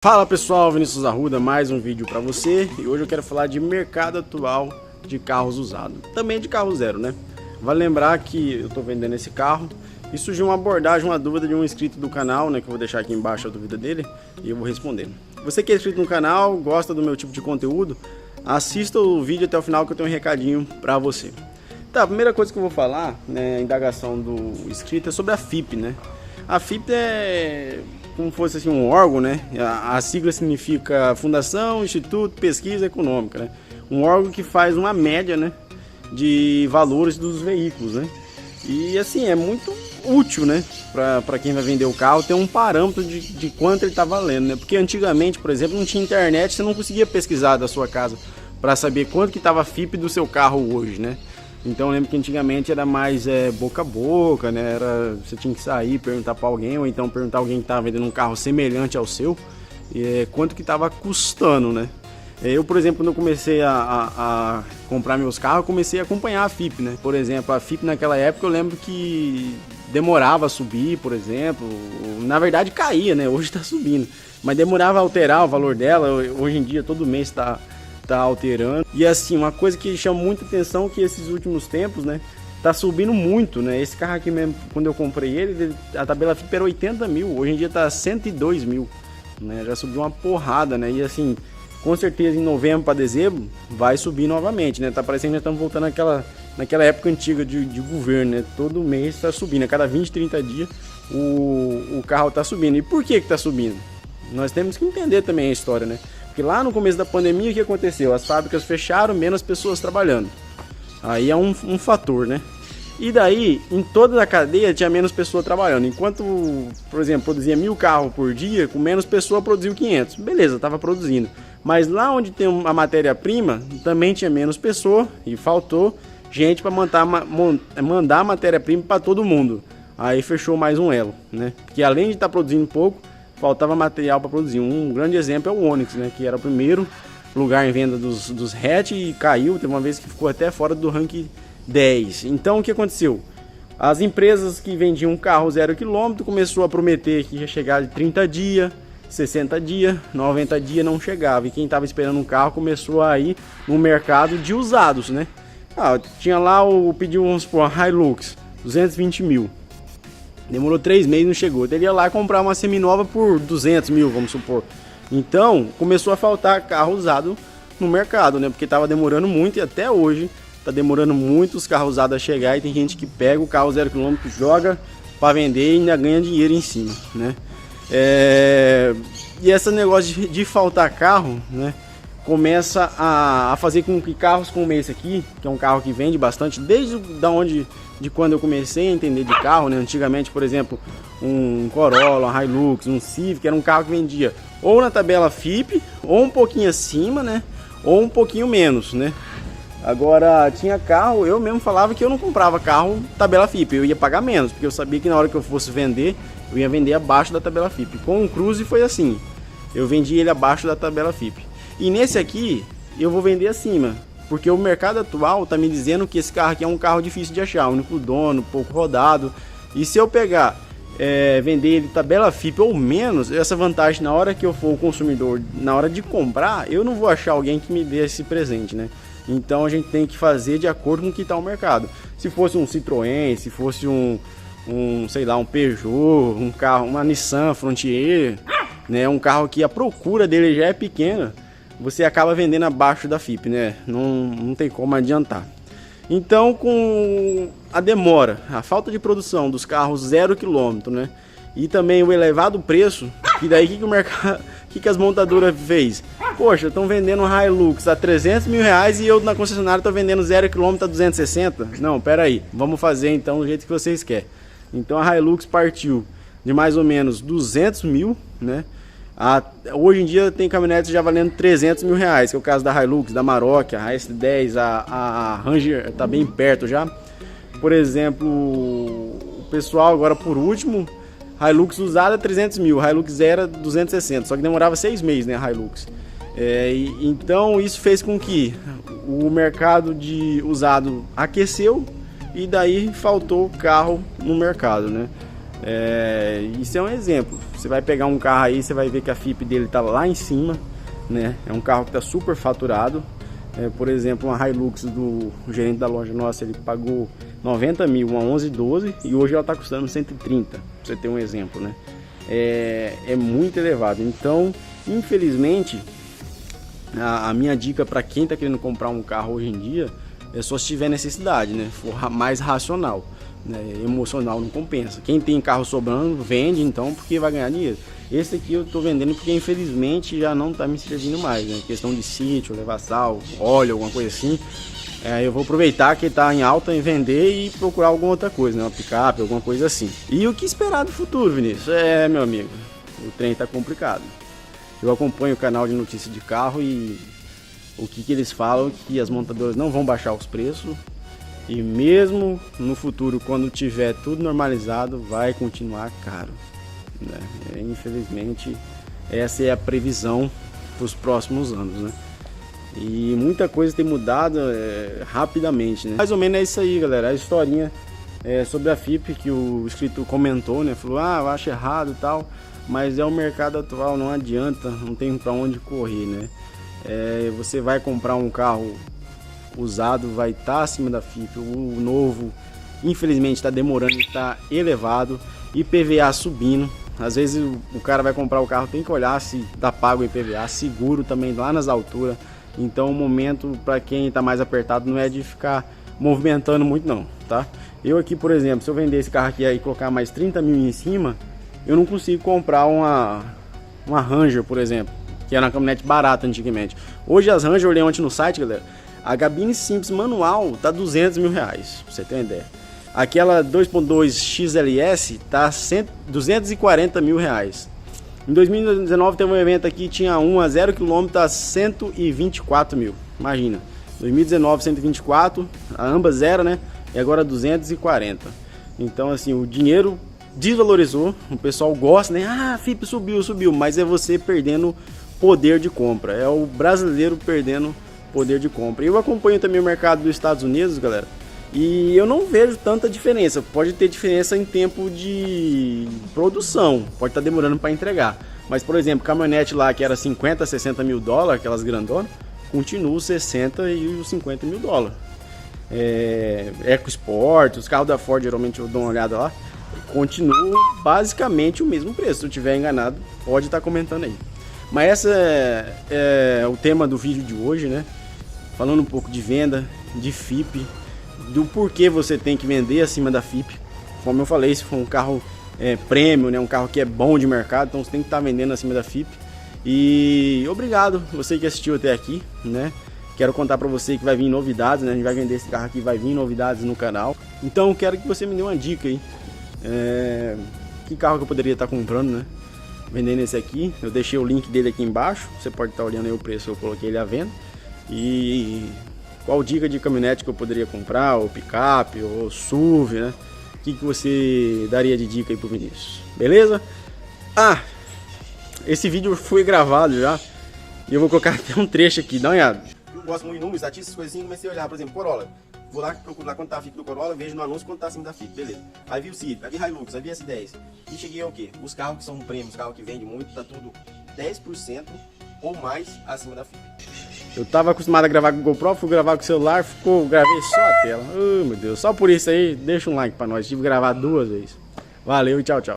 Fala pessoal, Vinícius Arruda, mais um vídeo para você e hoje eu quero falar de mercado atual de carros usados, também de carro zero, né? Vale lembrar que eu estou vendendo esse carro e surgiu uma abordagem, uma dúvida de um inscrito do canal, né? Que eu vou deixar aqui embaixo a dúvida dele e eu vou responder. Você que é inscrito no canal, gosta do meu tipo de conteúdo, assista o vídeo até o final que eu tenho um recadinho para você. Tá, a primeira coisa que eu vou falar, né, a indagação do inscrito é sobre a FIP, né? A FIP é como fosse assim um órgão, né? A sigla significa Fundação Instituto Pesquisa Econômica, né? Um órgão que faz uma média, né, de valores dos veículos, né? E assim, é muito útil, né, para quem vai vender o carro ter um parâmetro de quanto ele está valendo, né? Porque antigamente, por exemplo, não tinha internet, você não conseguia pesquisar da sua casa para saber quanto que estava a FIP do seu carro hoje, né? Então eu lembro que antigamente era mais boca a boca, né? Você tinha que sair, perguntar para alguém, ou então perguntar a alguém que estava vendendo um carro semelhante ao seu, quanto que estava custando, né? Eu, por exemplo, quando eu comecei a comprar meus carros, eu comecei a acompanhar a FIP, né? Por exemplo, a FIP naquela época eu lembro que demorava a subir, por exemplo, na verdade caía, né? Hoje está subindo, mas demorava a alterar o valor dela. Hoje em dia todo mês está alterando. E assim, uma coisa que chama muita atenção que esses últimos tempos, né, tá subindo muito, né? Esse carro aqui mesmo, quando eu comprei ele, a tabela FIP era 80 mil, hoje em dia tá 102 mil, né? Já subiu uma porrada, né? E assim, com certeza em novembro para dezembro vai subir novamente, né? Tá parecendo que nós estamos voltando naquela época antiga de governo, né? Todo mês está subindo, a cada 20, 30 dias o carro tá subindo. E por que tá subindo? Nós temos que entender também a história, né? Porque lá no começo da pandemia, o que aconteceu? As fábricas fecharam, menos pessoas trabalhando. Aí é um fator, né? E daí, em toda a cadeia, tinha menos pessoas trabalhando. Enquanto, por exemplo, produzia 1000 carros por dia, com menos pessoa produziu 500. Beleza, estava produzindo. Mas lá onde tem a matéria-prima, também tinha menos pessoa e faltou gente para mandar a matéria-prima para todo mundo. Aí fechou mais um elo, né? Porque além de estar produzindo pouco, faltava material para produzir. Um grande exemplo é o Onix, né, que era o primeiro lugar em venda dos hatch e caiu, teve uma vez que ficou até fora do ranking 10. Então o que aconteceu? As empresas que vendiam carro 0 km começou a prometer que ia chegar de 30 dias, 60 dias, 90 dias, não chegava. E quem estava esperando um carro começou a ir no mercado de usados, né? Tinha lá pediu, vamos supor, a Hilux, 220 mil. Demorou 3 meses e não chegou. Ele ia lá comprar uma seminova por 200 mil, vamos supor. Então, começou a faltar carro usado no mercado, né? Porque estava demorando muito e até hoje está demorando muito os carros usados a chegar. E tem gente que pega o carro 0 km, joga para vender e ainda ganha dinheiro em cima, né? E esse negócio de faltar carro, né? Começa a fazer com que carros como esse aqui, que é um carro que vende bastante, de quando eu comecei a entender de carro, né? Antigamente, por exemplo, um Corolla, um Hilux, um Civic, era um carro que vendia ou na tabela FIP, ou um pouquinho acima, né? Ou um pouquinho menos, né? Agora, tinha carro, eu mesmo falava que eu não comprava carro tabela FIP, eu ia pagar menos, porque eu sabia que na hora que eu fosse vender, eu ia vender abaixo da tabela FIP. Com o Cruze foi assim, eu vendi ele abaixo da tabela FIP. E nesse aqui, eu vou vender acima, porque o mercado atual está me dizendo que esse carro aqui é um carro difícil de achar, único dono, pouco rodado. E se eu pegar, vender ele tabela FIP ou menos, essa vantagem na hora que eu for o consumidor, na hora de comprar, eu não vou achar alguém que me dê esse presente, né? Então a gente tem que fazer de acordo com o que está o mercado. Se fosse um Citroën, se fosse sei lá, um Peugeot, um carro, uma Nissan Frontier, né? Um carro que a procura dele já é pequena, você acaba vendendo abaixo da FIP, né? Não tem como adiantar. Então, com a demora, a falta de produção dos carros 0 km, né? E também o elevado preço, que daí que o mercado, que as montadoras fez? Poxa, estão vendendo um Hilux a 300 mil reais e eu na concessionária estou vendendo 0 km a 260? Não, pera aí, vamos fazer então do jeito que vocês querem. Então a Hilux partiu de mais ou menos 200 mil, né? Hoje em dia tem caminhonetes já valendo 300 mil reais, que é o caso da Hilux, da Maroc, a S10, a Ranger está bem perto já. Por exemplo, o pessoal agora por último, Hilux usada 300 mil, Hilux Zero 260, só que demorava 6 meses, né, a Hilux. Então isso fez com que o mercado de usado aqueceu e daí faltou carro no mercado, né? Isso é um exemplo. Você vai pegar um carro aí, você vai ver que a FIP dele tá lá em cima, né? É um carro que tá super faturado. Por exemplo, uma Hilux do gerente da loja nossa, ele pagou 90 mil, uma 1112, e hoje ela tá custando 130, pra você ter um exemplo, né? É muito elevado. Então, infelizmente, a minha dica para quem tá querendo comprar um carro hoje em dia é só se tiver necessidade, né? For mais racional, né? Emocional não compensa. Quem tem carro sobrando, vende então, porque vai ganhar dinheiro. Esse aqui eu tô vendendo porque infelizmente já não tá me servindo mais, né? Questão de sítio, levar sal, óleo, alguma coisa assim. Eu vou aproveitar que tá em alta e vender e procurar alguma outra coisa, né? Uma picape, alguma coisa assim. E o que esperar do futuro, Vinícius? Meu amigo, o trem tá complicado. Eu acompanho o canal de notícias de carro e o que eles falam, que as montadoras não vão baixar os preços. E mesmo no futuro, quando tiver tudo normalizado, vai continuar caro, né? Infelizmente, essa é a previsão para os próximos anos, né? E muita coisa tem mudado rapidamente, né? Mais ou menos é isso aí, galera. A historinha sobre a FIP que o inscrito comentou, né? Falou, eu acho errado e tal, mas é o mercado atual, não adianta, não tem para onde correr, né? Você vai comprar um carro usado, vai estar acima da FIP, o novo infelizmente está demorando, está elevado, IPVA subindo. Às vezes o cara vai comprar o carro, tem que olhar se está pago o IPVA, seguro também lá nas alturas. Então o momento para quem está mais apertado não é de ficar movimentando muito não, tá? Eu aqui, por exemplo, se eu vender esse carro aqui e colocar mais 30 mil em cima, eu não consigo comprar uma Ranger, por exemplo, que era uma caminhonete barata antigamente. Hoje as Ranger, eu olhei ontem no site, galera, a cabine simples manual tá 200 mil reais, pra você ter uma ideia. Aquela 2.2 XLS tá 240 mil reais. Em 2019 teve um evento aqui, tinha uma 0 km a 124 mil. Imagina, 2019 124, a ambas zero, né? E agora 240. Então assim, o dinheiro desvalorizou, o pessoal gosta, né? A FIP subiu, mas é você perdendo poder de compra. É o brasileiro perdendo poder de compra. Eu acompanho também o mercado dos Estados Unidos, galera, e eu não vejo tanta diferença. Pode ter diferença em tempo de produção, pode estar demorando para entregar, mas por exemplo, caminhonete lá que era 50, 60 mil dólares, aquelas grandonas, continua os 60 e os 50 mil dólares. EcoSport, os carros da Ford, geralmente eu dou uma olhada lá, continua basicamente o mesmo preço. Se eu estiver enganado, pode estar comentando aí. Mas esse é o tema do vídeo de hoje, né? Falando um pouco de venda, de FIP, do porquê você tem que vender acima da FIP. Como eu falei, se for um carro premium, né? Um carro que é bom de mercado, então você tem que estar vendendo acima da FIP. E obrigado você que assistiu até aqui, né? Quero contar para você que vai vir novidades, né? A gente vai vender esse carro aqui, vai vir novidades no canal. Então quero que você me dê uma dica aí. Que carro que eu poderia estar comprando, né? Vendendo esse aqui. Eu deixei o link dele aqui embaixo. Você pode estar olhando aí o preço, eu coloquei ele à venda. E qual dica de caminhonete que eu poderia comprar, ou picape, ou SUV, né? O que você daria de dica aí pro Vinícius? Beleza? Esse vídeo foi gravado já. E eu vou colocar até um trecho aqui, dá uma olhada. Eu gosto muito de números, estatísticas, coisas assim. Comecei a olhar, por exemplo, Corolla. Vou lá, procuro lá quanto tá a FIP do Corolla, vejo no anúncio quanto tá acima da FIP, beleza. Aí vi o Civic, aí vi Hilux, aí vi S10. E cheguei ao quê? Os carros que são prêmios, os carros que vendem muito, tá tudo 10% ou mais acima da FIP. Eu tava acostumado a gravar com o GoPro, fui gravar com o celular, gravei só a tela. Oh, meu Deus, só por isso aí, deixa um like pra nós. Tive que gravar 2 vezes. Valeu e tchau, tchau.